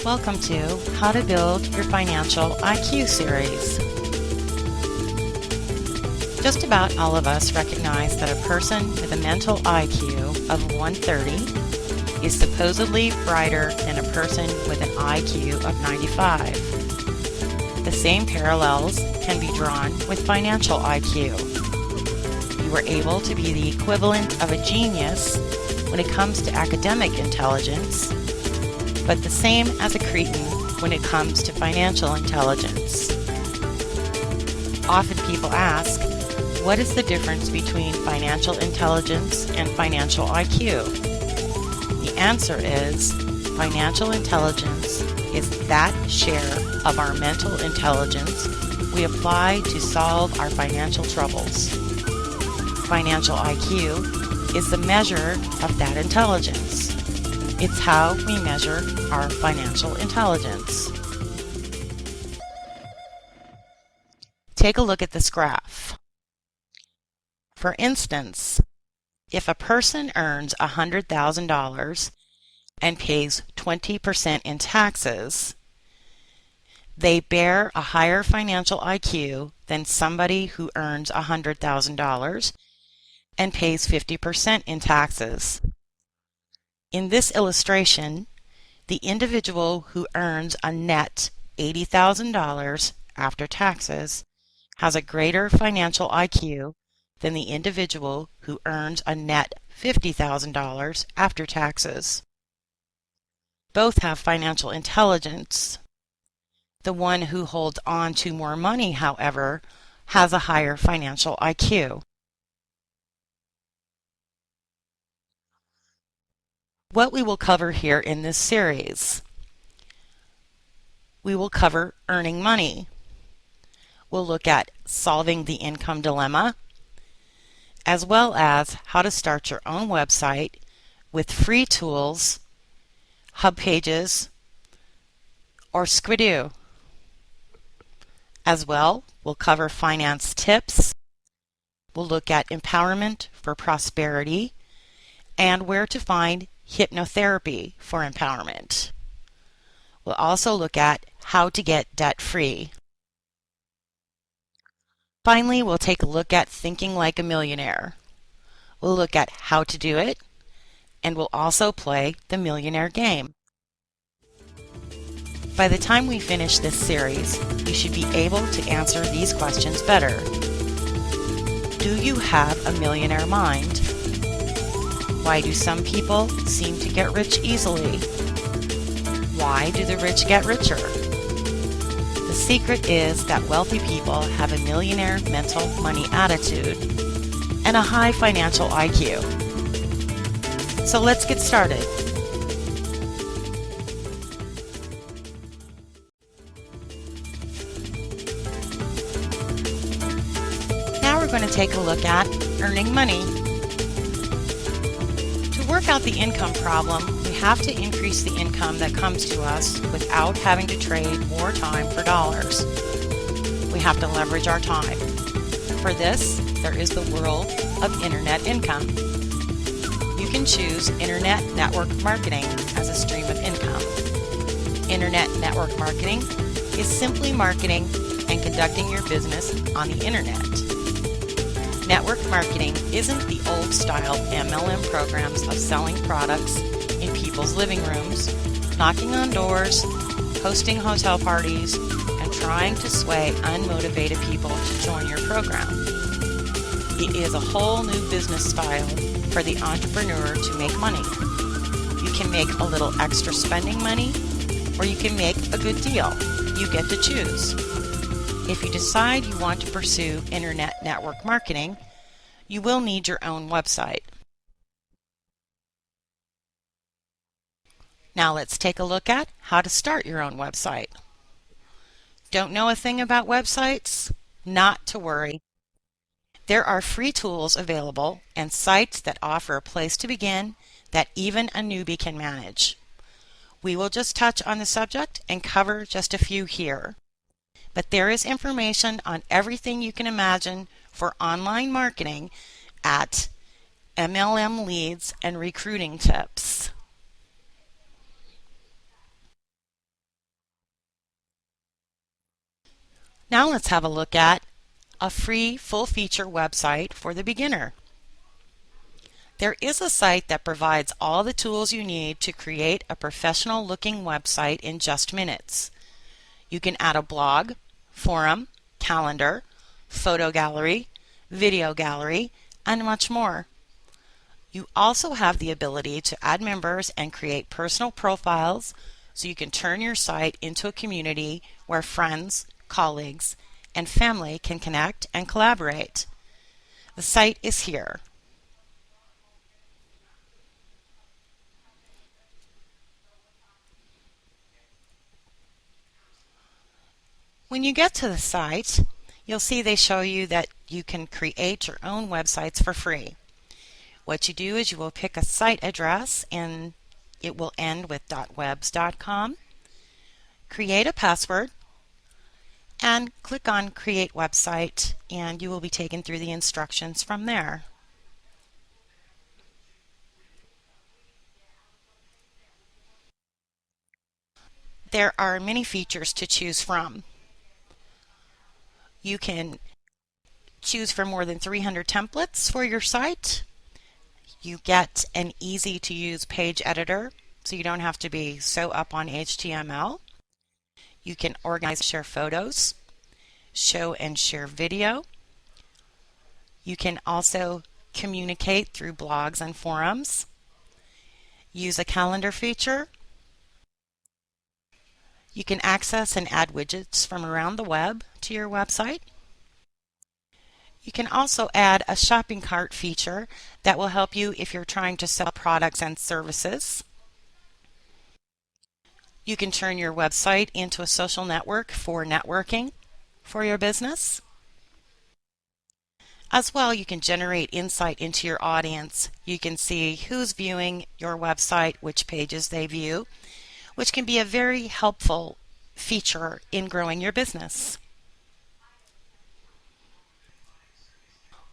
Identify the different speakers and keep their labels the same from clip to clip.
Speaker 1: Welcome to How to Build Your Financial IQ series. Just about all of us recognize that a person with a mental IQ of 130 is supposedly brighter than a person with an IQ of 95. The same parallels can be drawn with financial IQ. You are able to be the equivalent of a genius when it comes to academic intelligence, but the same as a cretin when it comes to financial intelligence. Often people ask, what is the difference between financial intelligence and financial IQ? The answer is, financial intelligence is that share of our mental intelligence we apply to solve our financial troubles. Financial IQ is the measure of that intelligence. It's how we measure our financial intelligence. Take a look at this graph. For instance, if a person earns $100,000 and pays 20% in taxes, they bear a higher financial IQ than somebody who earns $100,000 and pays 50% in taxes. In this illustration, the individual who earns a net $80,000 after taxes has a greater financial IQ than the individual who earns a net $50,000 after taxes. Both have financial intelligence. The one who holds on to more money, however, has a higher financial IQ. What we will cover here in this series: we will cover earning money. We'll look at solving the income dilemma, as well as how to start your own website with free tools, hub pages, or Squidoo. As well, we'll cover finance tips. We'll look at empowerment for prosperity and where to find hypnotherapy for empowerment. We'll also look at how to get debt-free. Finally, we'll take a look at thinking like a millionaire. We'll look at how to do it, and we'll also play the Millionaire game. By the time we finish this series, you should be able to answer these questions better. Do you have a millionaire mind? Why do some people seem to get rich easily? Why do the rich get richer? The secret is that wealthy people have a millionaire mental money attitude and a high financial IQ. So let's get started. Now we're going to take a look at earning money. To work out the income problem, we have to increase the income that comes to us without having to trade more time for dollars. We have to leverage our time. For this, there is the world of internet income. You can choose internet network marketing as a stream of income. Internet network marketing is simply marketing and conducting your business on the internet. Network marketing isn't the old-style MLM programs of selling products in people's living rooms, knocking on doors, hosting hotel parties, and trying to sway unmotivated people to join your program. It is a whole new business style for the entrepreneur to make money. You can make a little extra spending money, or you can make a good deal. You get to choose. If you decide you want to pursue internet network marketing, you will need your own website. Now let's take a look at how to start your own website. Don't know a thing about websites? Not to worry. There are free tools available and sites that offer a place to begin that even a newbie can manage. We will just touch on the subject and cover just a few here. But there is information on everything you can imagine for online marketing at MLM Leads and Recruiting Tips. Now let's have a look at a free full-feature website for the beginner. There is a site that provides all the tools you need to create a professional-looking website in just minutes. You can add a blog, forum, calendar, photo gallery, video gallery, and much more. You also have the ability to add members and create personal profiles so you can turn your site into a community where friends, colleagues, and family can connect and collaborate. The site is here. When you get to the site, you'll see they show you that you can create your own websites for free. What you do is you will pick a site address and it will end with .webs.com. Create a password and click on Create Website, and you will be taken through the instructions from there. There are many features to choose from. You can choose from more than 300 templates for your site. You get an easy to use page editor, so you don't have to be so up on HTML. You can organize and share photos, show and share video. You can also communicate through blogs and forums. Use a calendar feature. You can access and add widgets from around the web to your website. You can also add a shopping cart feature that will help you if you're trying to sell products and services. You can turn your website into a social network for networking for your business. As well, you can generate insight into your audience. You can see who's viewing your website, which pages they view, which can be a very helpful feature in growing your business.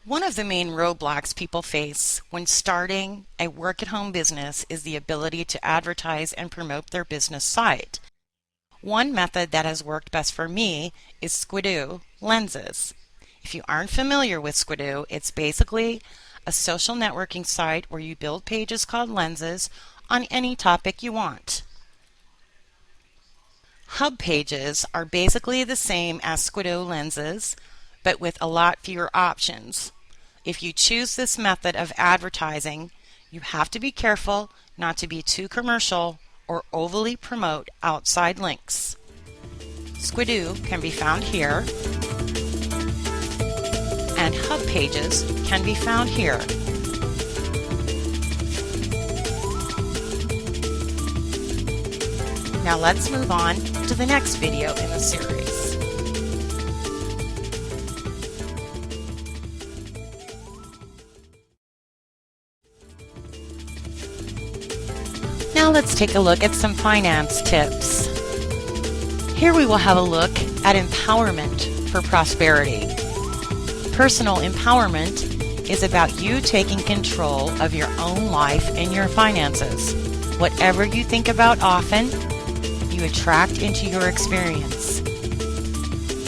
Speaker 1: One of the main roadblocks people face when starting a work-at-home business is the ability to advertise and promote their business site. One method that has worked best for me is Squidoo Lenses. If you aren't familiar with Squidoo, it's basically a social networking site where you build pages called Lenses on any topic you want. Hub pages are basically the same as Squidoo Lenses, but with a lot fewer options. If you choose this method of advertising, you have to be careful not to be too commercial or overly promote outside links. Squidoo can be found here, and hub pages can be found here. Now let's move on to the next video in the series. Now let's take a look at some finance tips. Here we will have a look at empowerment for prosperity. Personal empowerment is about you taking control of your own life and your finances. Whatever you think about often, you attract into your experience.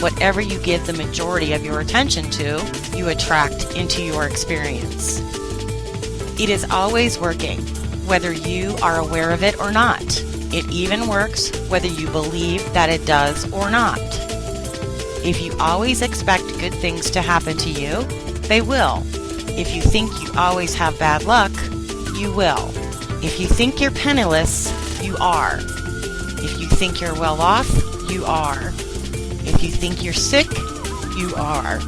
Speaker 1: Whatever you give the majority of your attention to, you attract into your experience. It is always working, whether you are aware of it or not. It even works whether you believe that it does or not. If you always expect good things to happen to you, they will. If you think you always have bad luck, you will. If you think you're penniless, you are. If you think you're well off, you are. If you think you're sick, you are.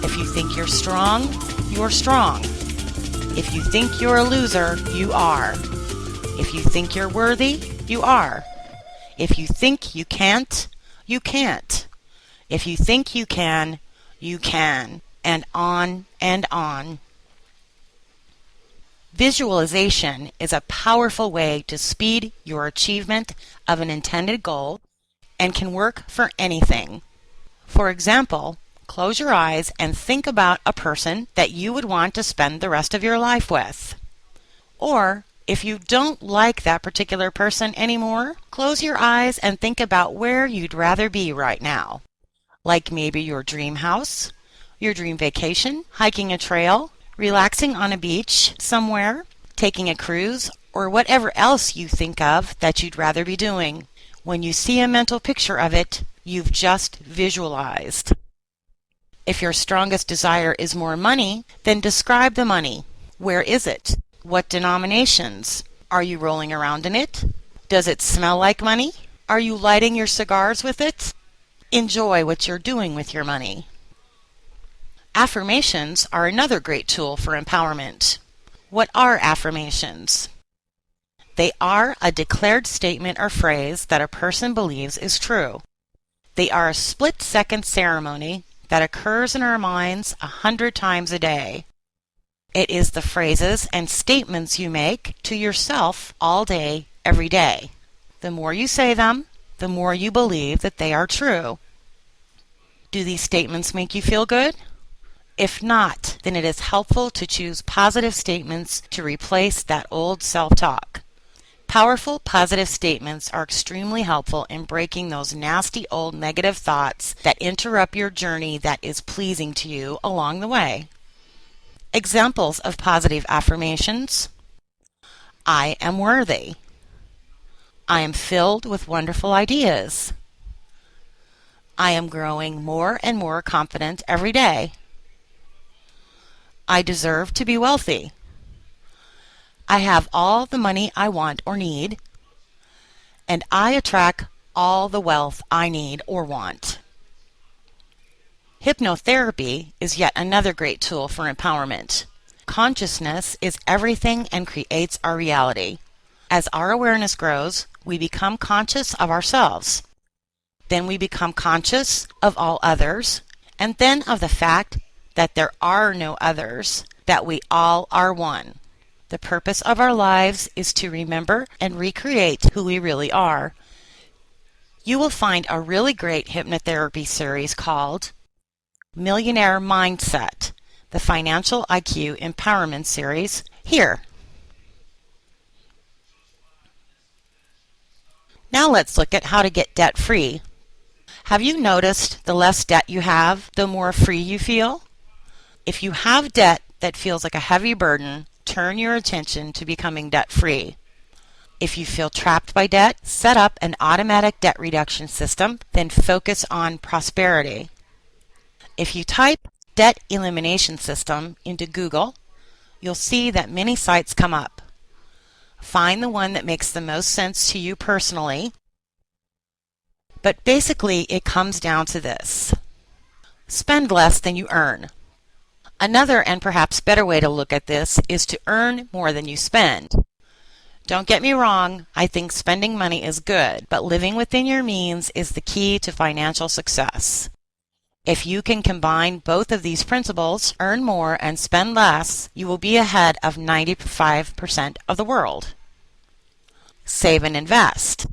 Speaker 1: If you think you're strong, you're strong. If you think you're a loser, you are. If you think you're worthy, you are. If you think you can't, you can't. If you think you can, and on and on. Visualization is a powerful way to speed your achievement of an intended goal and can work for anything. For example, close your eyes and think about a person that you would want to spend the rest of your life with. Or, if you don't like that particular person anymore, close your eyes and think about where you'd rather be right now. like maybe your dream house, your dream vacation, hiking a trail, relaxing on a beach somewhere, taking a cruise, or whatever else you think of that you'd rather be doing. When you see a mental picture of it, you've just visualized. If your strongest desire is more money, then describe the money. Where is it? What denominations? Are you rolling around in it? Does it smell like money? Are you lighting your cigars with it? Enjoy what you're doing with your money. Affirmations are another great tool for empowerment. What are affirmations? They are a declared statement or phrase that a person believes is true. They are a split-second ceremony that occurs in our minds 100 times a day. It is the phrases and statements you make to yourself all day, every day. The more you say them, the more you believe that they are true. Do these statements make you feel good? If not, then it is helpful to choose positive statements to replace that old self-talk. Powerful positive statements are extremely helpful in breaking those nasty old negative thoughts that interrupt your journey that is pleasing to you along the way. Examples of positive affirmations: I am worthy. I am filled with wonderful ideas. I am growing more and more confident every day. I deserve to be wealthy. I have all the money I want or need, and I attract all the wealth I need or want. Hypnotherapy is yet another great tool for empowerment. Consciousness is everything and creates our reality. As our awareness grows, we become conscious of ourselves. Then we become conscious of all others, and then of the fact that there are no others, that we all are one. The purpose of our lives is to remember and recreate who we really are. You will find a really great hypnotherapy series called Millionaire Mindset, the Financial IQ Empowerment Series, here. Now let's look at how to get debt-free. Have you noticed the less debt you have, the more free you feel? If you have debt that feels like a heavy burden, turn your attention to becoming debt-free. If you feel trapped by debt, set up an automatic debt reduction system, then focus on prosperity. If you type debt elimination system into Google, you'll see that many sites come up. Find the one that makes the most sense to you personally, but basically it comes down to this: spend less than you earn. Another and perhaps better way to look at this is to earn more than you spend. Don't get me wrong, I think spending money is good, but living within your means is the key to financial success. If you can combine both of these principles, earn more and spend less, you will be ahead of 95% of the world. Save and invest.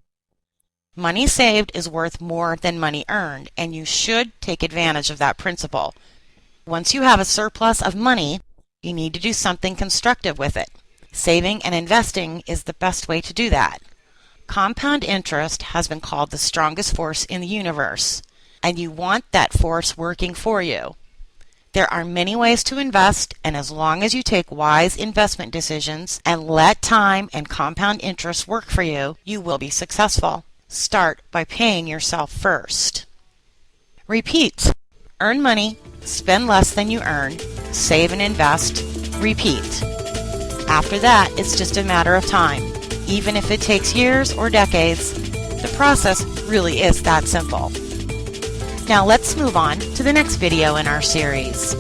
Speaker 1: Money saved is worth more than money earned, and you should take advantage of that principle. Once you have a surplus of money, you need to do something constructive with it. Saving and investing is the best way to do that. Compound interest has been called the strongest force in the universe, and you want that force working for you. There are many ways to invest, and as long as you take wise investment decisions and let time and compound interest work for you, you will be successful. Start by paying yourself first. Repeat. Earn money, spend less than you earn, save and invest, repeat. After that, it's just a matter of time. Even if it takes years or decades, the process really is that simple. Now let's move on to the next video in our series.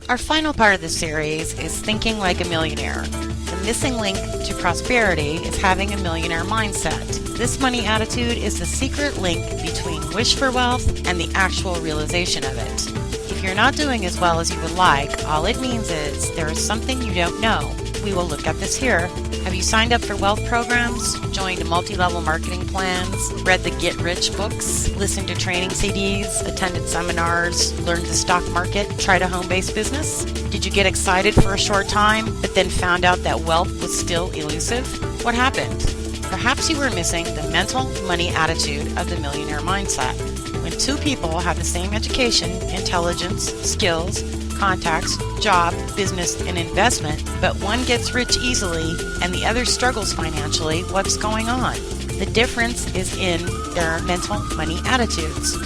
Speaker 1: Our final part of the series is thinking like a millionaire. The missing link to prosperity is having a millionaire mindset. This money attitude is the secret link between wish for wealth and the actual realization of it. If you're not doing as well as you would like, all it means is there is something you don't know. we will look at this here. Have you signed up for wealth programs, joined multi-level marketing plans, read the Get Rich books, listened to training CDs, attended seminars, learned the stock market, tried a home-based business? Did you get excited for a short time, but then found out that wealth was still elusive? What happened? Perhaps you were missing the mental money attitude of the millionaire mindset. When two people have the same education, intelligence, skills, contacts, job, business, and investment, but one gets rich easily and the other struggles financially, what's going on? The difference is in their mental money attitudes.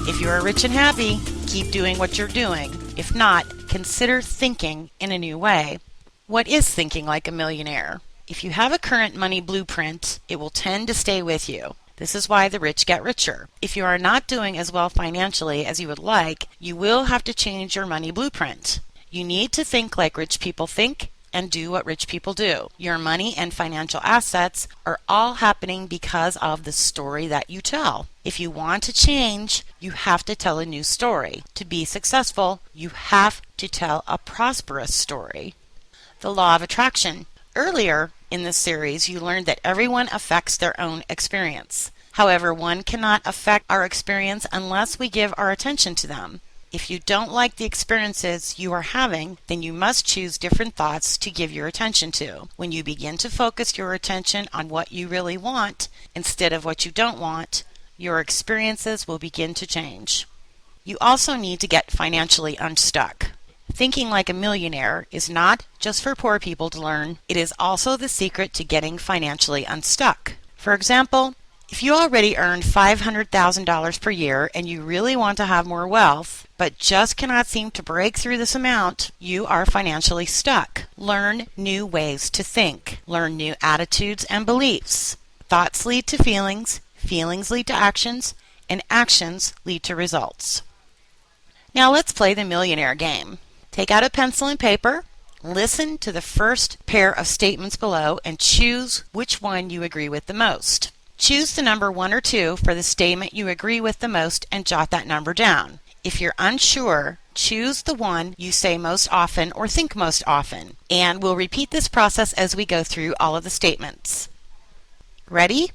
Speaker 1: If you are rich and happy, keep doing what you're doing. If not, consider thinking in a new way. What is thinking like a millionaire? If you have a current money blueprint, it will tend to stay with you. This is why the rich get richer. If you are not doing as well financially as you would like, you will have to change your money blueprint. You need to think like rich people think and do what rich people do. Your money and financial assets are all happening because of the story that you tell. If you want to change, you have to tell a new story. To be successful, you have to tell a prosperous story. The law of attraction. Earlier in this series, you learned that everyone affects their own experience. However, one cannot affect our experience unless we give our attention to them. If you don't like the experiences you are having, then you must choose different thoughts to give your attention to. When you begin to focus your attention on what you really want instead of what you don't want, your experiences will begin to change. You also need to get financially unstuck. Thinking like a millionaire is not just for poor people to learn, it is also the secret to getting financially unstuck. For example, if you already earn $500,000 per year and you really want to have more wealth, but just cannot seem to break through this amount, you are financially stuck. Learn new ways to think. Learn new attitudes and beliefs. Thoughts lead to feelings, feelings lead to actions, and actions lead to results. Now let's play the millionaire game. Take out a pencil and paper, listen to the first pair of statements below, and choose which one you agree with the most. Choose the number 1 or 2 for the statement you agree with the most and jot that number down. If you're unsure, choose the one you say most often or think most often, and we'll repeat this process as we go through all of the statements. Ready?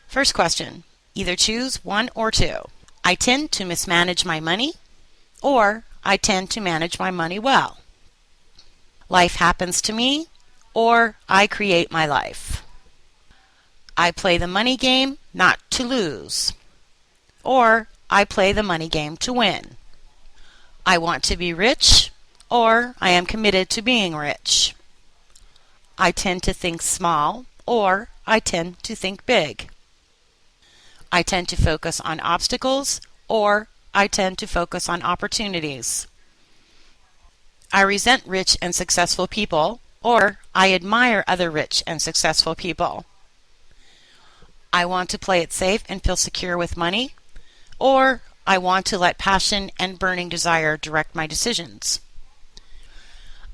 Speaker 1: First question. Either choose 1 or 2. I tend to mismanage my money, or I tend to manage my money well. Life happens to me, or I create my life. I play the money game not to lose, or I play the money game to win. I want to be rich, or I am committed to being rich. I tend to think small, or I tend to think big. I tend to focus on obstacles, or I tend to focus on opportunities. I resent rich and successful people, or I admire other rich and successful people. I want to play it safe and feel secure with money, or I want to let passion and burning desire direct my decisions.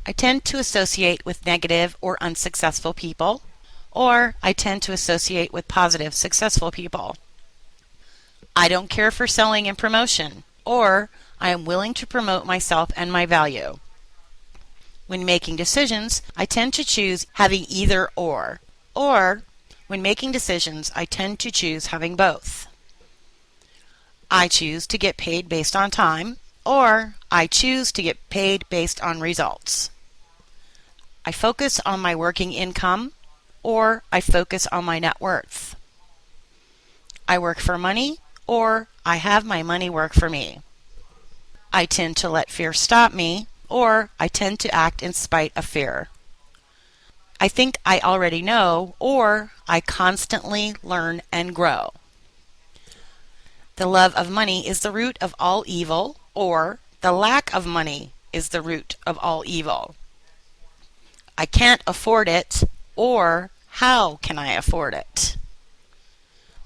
Speaker 1: I tend to associate with negative or unsuccessful people, or I tend to associate with positive, successful people. I don't care for selling and promotion, or I am willing to promote myself and my value. When making decisions, I tend to choose having either or when making decisions, I tend to choose having both. I choose to get paid based on time, or I choose to get paid based on results. I focus on my working income, or I focus on my net worth. I work for money, or I have my money work for me. I tend to let fear stop me, or I tend to act in spite of fear. I think I already know, or I constantly learn and grow. The love of money is the root of all evil, or the lack of money is the root of all evil. I can't afford it, or how can I afford it?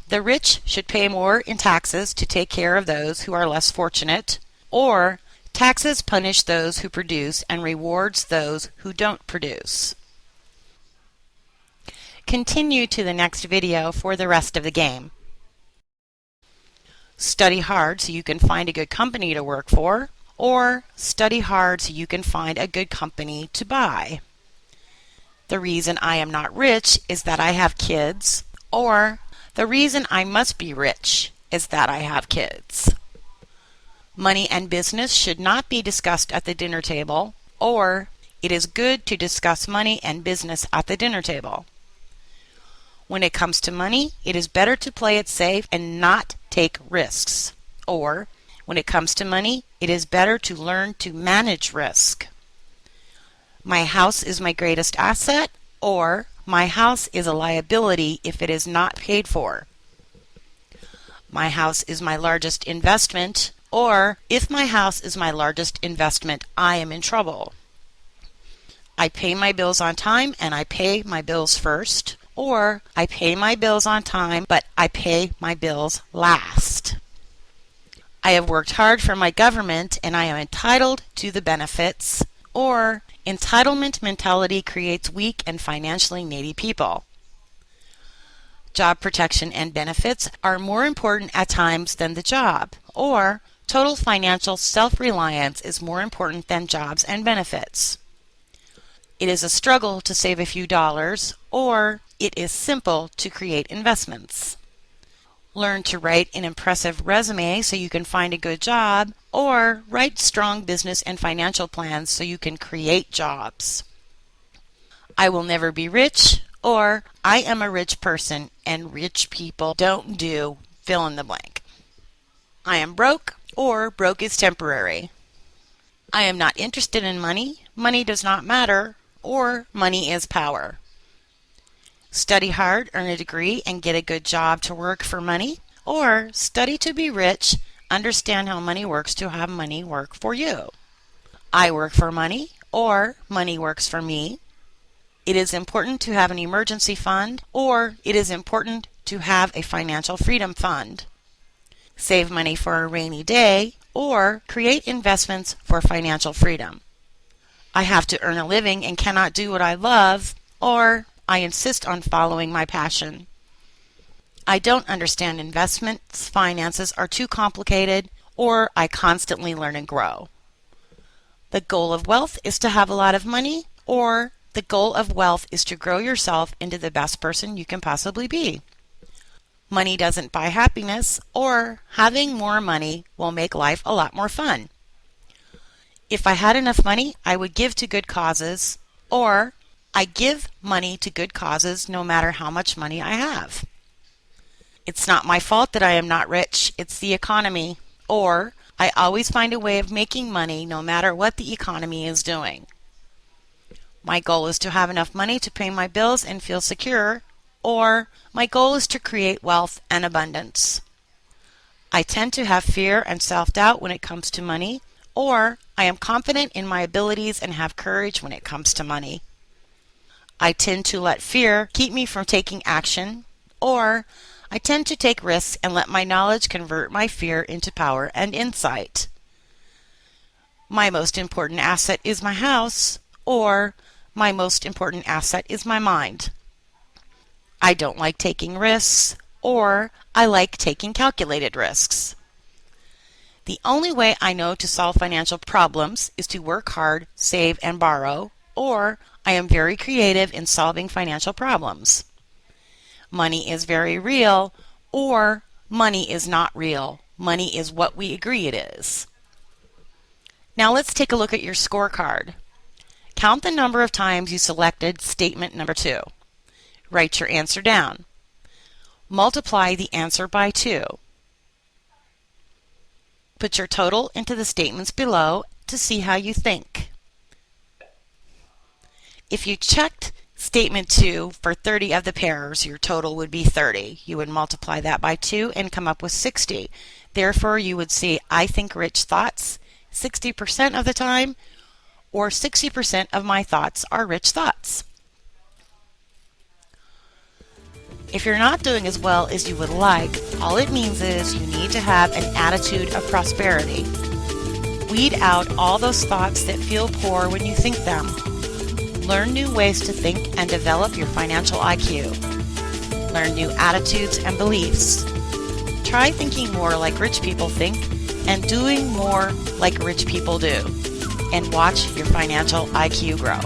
Speaker 1: The rich should pay more in taxes to take care of those who are less fortunate, or taxes punish those who produce and rewards those who don't produce. Continue to the next video for the rest of the game. Study hard so you can find a good company to work for, or study hard so you can find a good company to buy. The reason I am not rich is that I have kids, or the reason I must be rich is that I have kids. Money and business should not be discussed at the dinner table, or it is good to discuss money and business at the dinner table. When it comes to money, it is better to play it safe and not take risks. Or, when it comes to money, it is better to learn to manage risk. My house is my greatest asset, or my house is a liability if it is not paid for. My house is my largest investment, or if my house is my largest investment, I am in trouble. I pay my bills on time and I pay my bills first, or I pay my bills on time but I pay my bills last. I have worked hard for my government and I am entitled to the benefits, or entitlement mentality creates weak and financially needy people. Job protection and benefits are more important at times than the job, or total financial self-reliance is more important than jobs and benefits. It is a struggle to save a few dollars, or it is simple to create investments. Learn to write an impressive resume so you can find a good job, or write strong business and financial plans so you can create jobs. I will never be rich, or I am a rich person and rich people don't do fill in the blank. I am broke, or broke is temporary. I am not interested in money, money does not matter, or money is power. Study hard, earn a degree, and get a good job to work for money, or study to be rich, understand how money works to have money work for you. I work for money, or money works for me. It is important to have an emergency fund, or it is important to have a financial freedom fund. Save money for a rainy day, or create investments for financial freedom. I have to earn a living and cannot do what I love, or I insist on following my passion. I don't understand investments, finances are too complicated, or I constantly learn and grow. The goal of wealth is to have a lot of money, or the goal of wealth is to grow yourself into the best person you can possibly be. Money doesn't buy happiness, or having more money will make life a lot more fun. If I had enough money, I would give to good causes, or I give money to good causes no matter how much money I have. It's not my fault that I am not rich, it's the economy, or I always find a way of making money no matter what the economy is doing. My goal is to have enough money to pay my bills and feel secure, or my goal is to create wealth and abundance. I tend to have fear and self-doubt when it comes to money, or I am confident in my abilities and have courage when it comes to money. I tend to let fear keep me from taking action, or I tend to take risks and let my knowledge convert my fear into power and insight. My most important asset is my house, or my most important asset is my mind. I don't like taking risks, or I like taking calculated risks. The only way I know to solve financial problems is to work hard, save, and borrow, or I am very creative in solving financial problems. Money is very real, or money is not real. Money is what we agree it is. Now let's take a look at your scorecard. Count the number of times you selected statement number 2. Write your answer down. Multiply the answer by 2. Put your total into the statements below to see how you think. If you checked statement 2 for 30 of the pairs, your total would be 30. You would multiply that by 2 and come up with 60. Therefore, you would see I think rich thoughts 60% of the time, or 60% of my thoughts are rich thoughts. If you're not doing as well as you would like, all it means is you need to have an attitude of prosperity. Weed out all those thoughts that feel poor when you think them. Learn new ways to think and develop your financial IQ. Learn new attitudes and beliefs. Try thinking more like rich people think and doing more like rich people do. And watch your financial IQ grow.